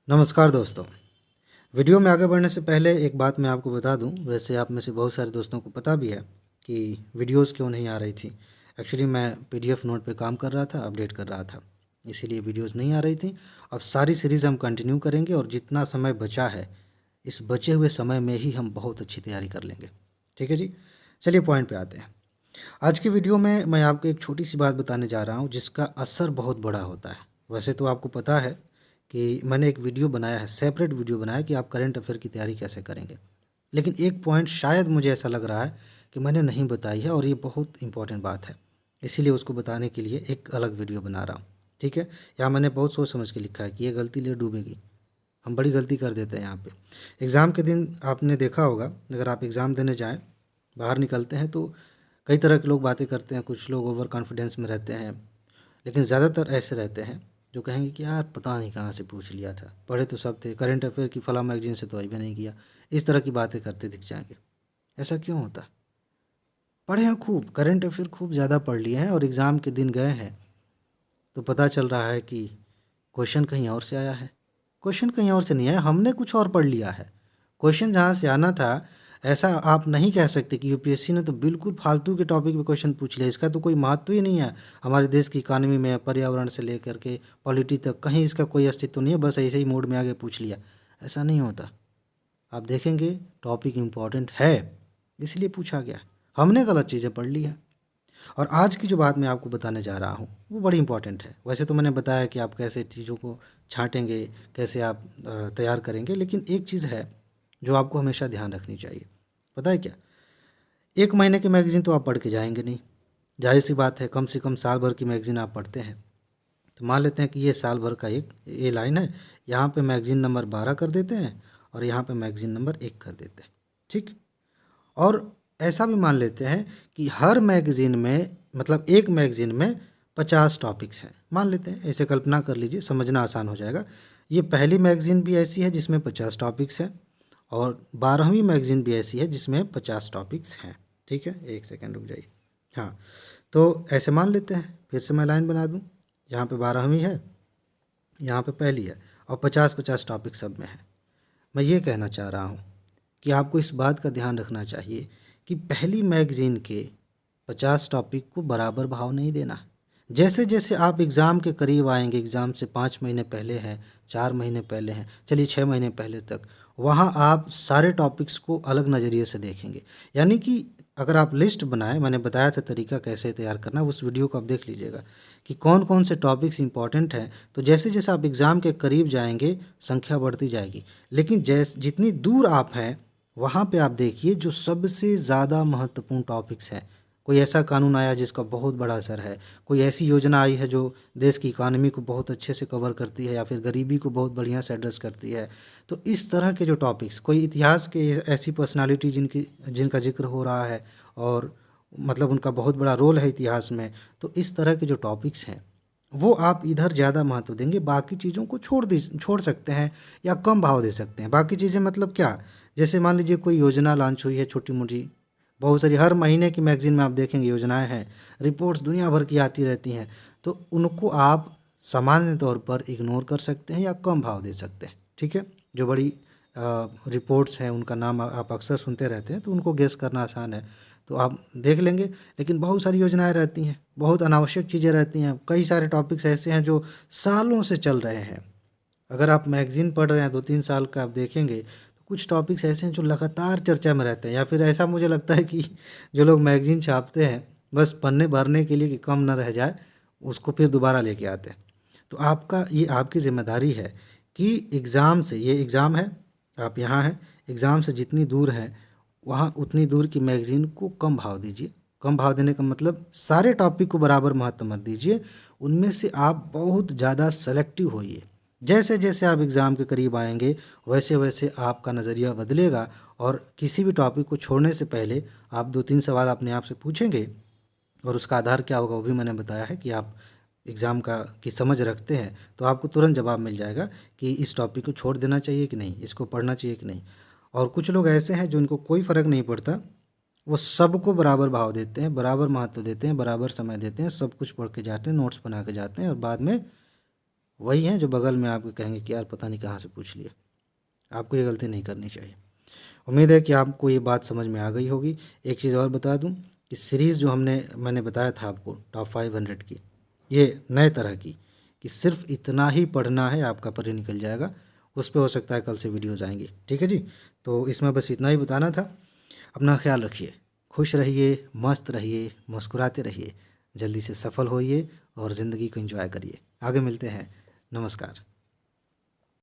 नमस्कार दोस्तों। वीडियो में आगे बढ़ने से पहले एक बात मैं आपको बता दूं। वैसे आप में से बहुत सारे दोस्तों को पता भी है कि वीडियोस क्यों नहीं आ रही थी। एक्चुअली मैं पीडीएफ नोट पे काम कर रहा था, अपडेट कर रहा था, इसीलिए वीडियोस नहीं आ रही थी। अब सारी सीरीज़ हम कंटिन्यू करेंगे और जितना समय बचा है इस बचे हुए समय में ही हम बहुत अच्छी तैयारी कर लेंगे। ठीक है जी, चलिए पॉइंट पे आते हैं। आज की वीडियो में मैं आपको एक छोटी सी बात बताने जा रहा हूँ जिसका असर बहुत बड़ा होता है। वैसे तो आपको पता है कि मैंने एक वीडियो बनाया है, सेपरेट वीडियो बनाया है कि आप करंट अफेयर की तैयारी कैसे करेंगे। लेकिन एक पॉइंट शायद मुझे ऐसा लग रहा है कि मैंने नहीं बताई है और ये बहुत इंपॉर्टेंट बात है, इसीलिए उसको बताने के लिए एक अलग वीडियो बना रहा हूँ। ठीक है, यहाँ मैंने बहुत सोच समझ के लिखा है कि ये गलती ले डूबेगी। हम बड़ी गलती कर देते हैं यहाँ पे। एग्ज़ाम के दिन आपने देखा होगा, अगर आप एग्ज़ाम देने जाएँ, बाहर निकलते हैं तो कई तरह के लोग बातें करते हैं। कुछ लोग ओवर कॉन्फिडेंस में रहते हैं, लेकिन ज़्यादातर ऐसे रहते हैं जो कहेंगे कि यार पता नहीं कहाँ से पूछ लिया था, पढ़े तो सब थे, करंट अफेयर की फला मैगजीन से तो अभी नहीं किया। इस तरह की बातें करते दिख जाएंगे। ऐसा क्यों होता? पढ़े हैं खूब, करंट अफेयर खूब ज़्यादा पढ़ लिए हैं और एग्ज़ाम के दिन गए हैं तो पता चल रहा है कि क्वेश्चन कहीं और से आया है। क्वेश्चन कहीं और से नहीं आया, हमने कुछ और पढ़ लिया है। क्वेश्चन जहाँ से आना था, ऐसा आप नहीं कह सकते कि यूपीएससी ने तो बिल्कुल फालतू के टॉपिक पे क्वेश्चन पूछ लिया, इसका तो कोई महत्व ही नहीं है हमारे देश की इकानमी में, पर्यावरण से लेकर के पॉलिटी तक, कहीं इसका कोई अस्तित्व नहीं है, बस ऐसे ही मोड में आगे पूछ लिया। ऐसा नहीं होता। आप देखेंगे टॉपिक इम्पॉर्टेंट है, इसलिए पूछा गया। हमने गलत चीज़ें पढ़ ली है। और आज की जो बात मैं आपको बताने जा रहा हूँ वो बड़ी इंपॉर्टेंट है। वैसे तो मैंने बताया कि आप कैसे चीज़ों को छाँटेंगे, कैसे आप तैयार करेंगे, लेकिन एक चीज़ है जो आपको हमेशा ध्यान रखनी चाहिए। पता है क्या? एक महीने की मैगज़ीन तो आप पढ़ के जाएंगे नहीं, जाहिर सी बात है। कम से कम साल भर की मैगज़ीन आप पढ़ते हैं। तो मान लेते हैं कि ये साल भर का एक ये लाइन है, यहाँ पे मैगज़ीन नंबर 12 कर देते हैं और यहाँ पे मैगज़ीन नंबर 1 कर देते हैं। ठीक? और ऐसा भी मान लेते हैं कि हर मैगज़ीन में, मतलब एक मैगज़ीन में 50 टॉपिक्स हैं। मान लेते हैं, ऐसे कल्पना कर लीजिए, समझना आसान हो जाएगा। ये पहली मैगज़ीन भी ऐसी है जिसमें 50 टॉपिक्स हैं और 12वीं मैगज़ीन भी ऐसी है जिसमें 50 टॉपिक्स हैं। ठीक है, एक सेकंड रुक जाइए। हाँ, तो ऐसे मान लेते हैं, फिर से मैं लाइन बना दूँ। यहाँ पे 12वीं है, यहाँ पे पहली है और 50-50 टॉपिक सब में है। मैं ये कहना चाह रहा हूँ कि आपको इस बात का ध्यान रखना चाहिए कि पहली मैगज़ीन के 50 टॉपिक को बराबर भाव नहीं देना। जैसे जैसे आप एग्ज़ाम के करीब आएंगे, एग्ज़ाम से 5 महीने पहले हैं, 4 महीने पहले हैं, चलिए 6 महीने पहले तक, वहाँ आप सारे टॉपिक्स को अलग नज़रिए से देखेंगे। यानी कि अगर आप लिस्ट बनाएं, मैंने बताया था तरीका कैसे तैयार करना, उस वीडियो को आप देख लीजिएगा कि कौन कौन से टॉपिक्स इंपॉर्टेंट हैं। तो जैसे जैसे आप एग्ज़ाम के करीब जाएंगे संख्या बढ़ती जाएगी, लेकिन जितनी दूर आप हैं वहाँ पे आप देखिए जो सबसे ज़्यादा महत्वपूर्ण टॉपिक्स हैं। कोई ऐसा कानून आया जिसका बहुत बड़ा असर है, कोई ऐसी योजना आई है जो देश की इकानमी को बहुत अच्छे से कवर करती है या फिर गरीबी को बहुत बढ़िया से एड्रेस करती है। तो इस तरह के जो टॉपिक्स, कोई इतिहास के ऐसी पर्सनालिटी जिनका जिक्र हो रहा है और मतलब उनका बहुत बड़ा रोल है इतिहास में, तो इस तरह के जो टॉपिक्स हैं वो आप इधर ज़्यादा महत्व देंगे। बाकी चीज़ों को छोड़ सकते हैं या कम भाव दे सकते हैं। बाकी चीज़ें मतलब क्या? जैसे मान लीजिए कोई योजना लॉन्च हुई है छोटी मोटी, बहुत सारी हर महीने की मैगज़ीन में आप देखेंगे योजनाएं हैं, रिपोर्ट्स दुनिया भर की आती रहती हैं, तो उनको आप सामान्य तौर पर इग्नोर कर सकते हैं या कम भाव दे सकते हैं। ठीक है, जो बड़ी रिपोर्ट्स हैं उनका नाम आप अक्सर सुनते रहते हैं तो उनको गेस करना आसान है, तो आप देख लेंगे। लेकिन बहुत सारी योजनाएं रहती हैं, बहुत अनावश्यक चीज़ें रहती हैं, कई सारे टॉपिक्स ऐसे हैं जो सालों से चल रहे हैं। अगर आप मैगज़ीन पढ़ रहे हैं 2-3 साल का, आप देखेंगे तो कुछ टॉपिक्स ऐसे हैं जो लगातार चर्चा में रहते हैं। या फिर ऐसा मुझे लगता है कि जो लोग मैगज़ीन छापते हैं बस पन्ने भरने के लिए कि कम ना रह जाए, उसको फिर दोबारा लेके आते हैं। तो ये आपकी ज़िम्मेदारी है कि एग्ज़ाम से, ये एग्ज़ाम है, आप यहाँ हैं, एग्ज़ाम से जितनी दूर हैं वहाँ उतनी दूर की मैगज़ीन को कम भाव दीजिए। कम भाव देने का मतलब सारे टॉपिक को बराबर महत्व मत दीजिए, उनमें से आप बहुत ज़्यादा सेलेक्टिव होइए। जैसे जैसे आप एग्ज़ाम के करीब आएंगे वैसे वैसे आपका नज़रिया बदलेगा और किसी भी टॉपिक को छोड़ने से पहले आप 2-3 सवाल अपने आप से पूछेंगे और उसका आधार क्या होगा वो भी मैंने बताया है कि आप एग्ज़ाम का की समझ रखते हैं, तो आपको तुरंत जवाब मिल जाएगा कि इस टॉपिक को छोड़ देना चाहिए कि नहीं, इसको पढ़ना चाहिए कि नहीं। और कुछ लोग ऐसे हैं जो इनको कोई फ़र्क नहीं पड़ता, वो सबको बराबर भाव देते हैं, बराबर महत्व देते हैं, बराबर समय देते हैं, सब कुछ पढ़ के जाते हैं, नोट्स बना के जाते हैं और बाद में वही हैं जो बगल में आपको कहेंगे कि यार पता नहीं कहाँ से पूछ लिया। आपको ये गलती नहीं करनी चाहिए। उम्मीद है कि आपको ये बात समझ में आ गई होगी। एक चीज़ और बता दूं कि सीरीज़ जो मैंने बताया था आपको टॉप 500 की, ये नए तरह की, कि सिर्फ इतना ही पढ़ना है आपका पढ़े निकल जाएगा। उस पे हो सकता है कल से वीडियोज़ आएंगी। ठीक है जी। तो इसमें बस इतना ही बताना था। अपना ख्याल रखिए, खुश रहिए, मस्त रहिए, मुस्कुराते रहिए, जल्दी से सफल होइए और ज़िंदगी को एंजॉय करिए। आगे मिलते हैं। नमस्कार।